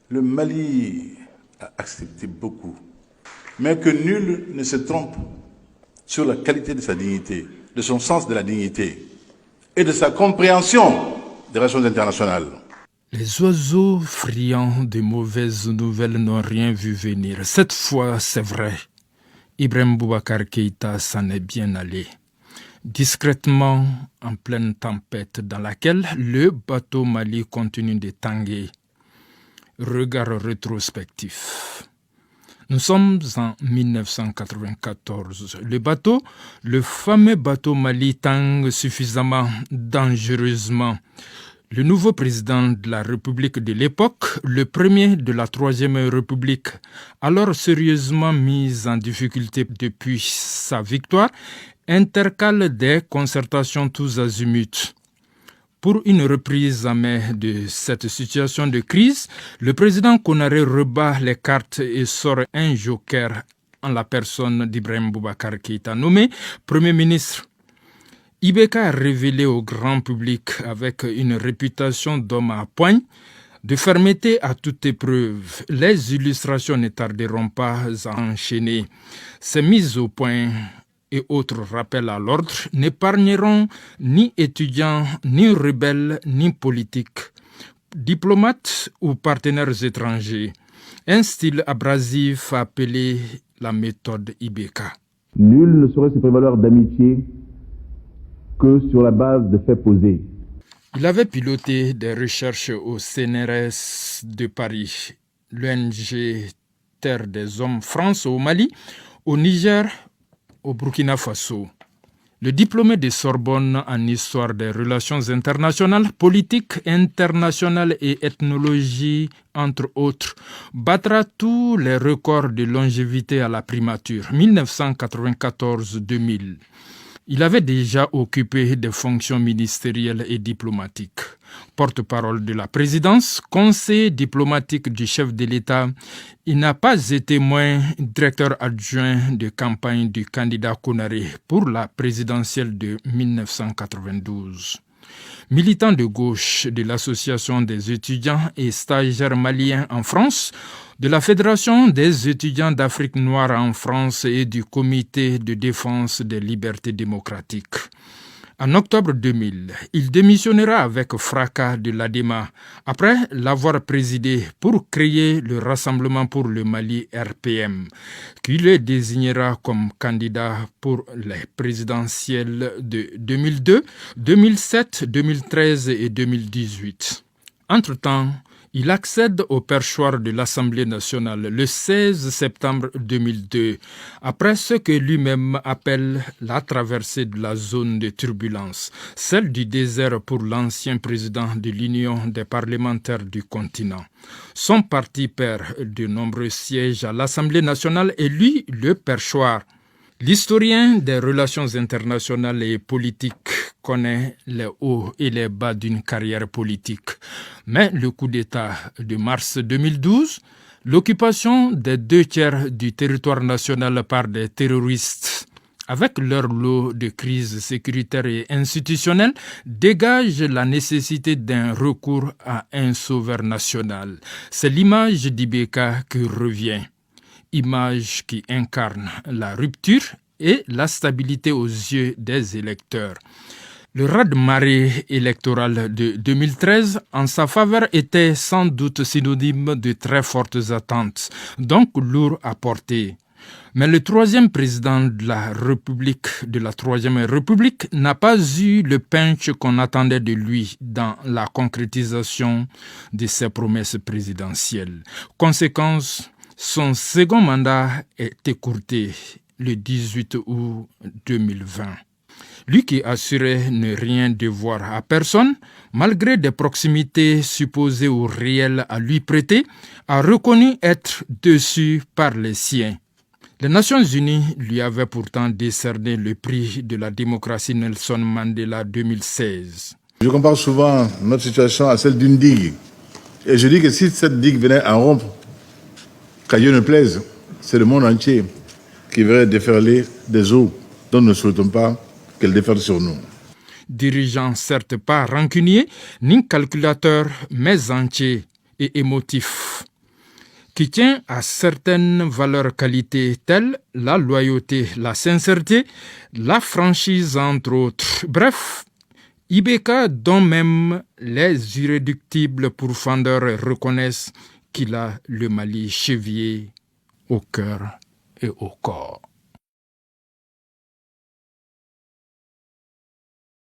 Le Mali a accepté beaucoup, mais que nul ne se trompe sur la qualité de sa dignité, de son sens de la dignité et de sa compréhension des relations internationales. Les oiseaux friands de mauvaises nouvelles n'ont rien vu venir. Cette fois, c'est vrai. Ibrahim Boubacar Keïta s'en est bien allé. Discrètement, en pleine tempête dans laquelle le bateau Mali continue de tanguer. Regard rétrospectif. Nous sommes en 1994. Le fameux bateau Mali tangue suffisamment dangereusement. Le nouveau président de la République de l'époque, le premier de la Troisième République, alors sérieusement mis en difficulté depuis sa victoire, intercale des concertations tous azimuts. Pour une reprise en main de cette situation de crise, le président Konaré rebat les cartes et sort un joker en la personne d'Ibrahim Boubacar Keïta, nommé Premier ministre. IBK a révélé au grand public, avec une réputation d'homme à poigne, de fermeté à toute épreuve. Les illustrations ne tarderont pas à enchaîner. Ces mises au point et autres rappels à l'ordre n'épargneront ni étudiants, ni rebelles, ni politiques, diplomates ou partenaires étrangers. Un style abrasif appelé la méthode IBK. Nul ne saurait se prévaloir d'amitié que sur la base de faits posés. Il avait piloté des recherches au CNRS de Paris, l'ONG Terre des Hommes France au Mali, au Niger, au Burkina Faso. Le diplômé de Sorbonne en histoire des relations internationales, politique internationale et ethnologie, entre autres, battra tous les records de longévité à la primature, 1994-2000. Il avait déjà occupé des fonctions ministérielles et diplomatiques. Porte-parole de la présidence, conseiller diplomatique du chef de l'État, il n'a pas été moins directeur adjoint de campagne du candidat Konaré pour la présidentielle de 1992. Militant de gauche de l'Association des étudiants et stagiaires maliens en France, de la Fédération des étudiants d'Afrique noire en France et du Comité de défense des libertés démocratiques. En octobre 2000, il démissionnera avec fracas de l'ADEMA après l'avoir présidé pour créer le Rassemblement pour le Mali RPM, qui le désignera comme candidat pour les présidentielles de 2002, 2007, 2013 et 2018. Entre-temps, il accède au perchoir de l'Assemblée nationale le 16 septembre 2002, après ce que lui-même appelle la traversée de la zone de turbulence, celle du désert pour l'ancien président de l'Union des parlementaires du continent. Son parti perd de nombreux sièges à l'Assemblée nationale et lui, le perchoir. L'historien des relations internationales et politiques connaît les hauts et les bas d'une carrière politique. Mais le coup d'État de mars 2012, l'occupation des 2/3 du territoire national par des terroristes, avec leur lot de crises sécuritaires et institutionnelles, dégage la nécessité d'un recours à un sauveur national. C'est l'image d'IBK qui revient. Image qui incarne la rupture et la stabilité aux yeux des électeurs. Le raz-de-marée électoral de 2013 en sa faveur était sans doute synonyme de très fortes attentes, donc lourd à porter. Mais le troisième président de la Troisième République n'a pas eu le punch qu'on attendait de lui dans la concrétisation de ses promesses présidentielles. Conséquence, son second mandat est écourté le 18 août 2020. Lui qui assurait ne rien devoir à personne, malgré des proximités supposées ou réelles à lui prêter, a reconnu être déçu par les siens. Les Nations Unies lui avaient pourtant décerné le prix de la démocratie Nelson Mandela 2016. Je compare souvent notre situation à celle d'une digue. Et je dis que si cette digue venait à rompre, qu'à Dieu ne plaise, c'est le monde entier qui verrait déferler des eaux dont nous ne souhaitons pas qu'elles déferlent sur nous. Dirigeant certes pas rancunier, ni calculateur, mais entier et émotif. qui tient à certaines valeurs qualités telles la loyauté, la sincérité, la franchise entre autres. Bref, IBK dont même les irréductibles pourfendeurs reconnaissent qu'il a le Mali chevillé au cœur et au corps.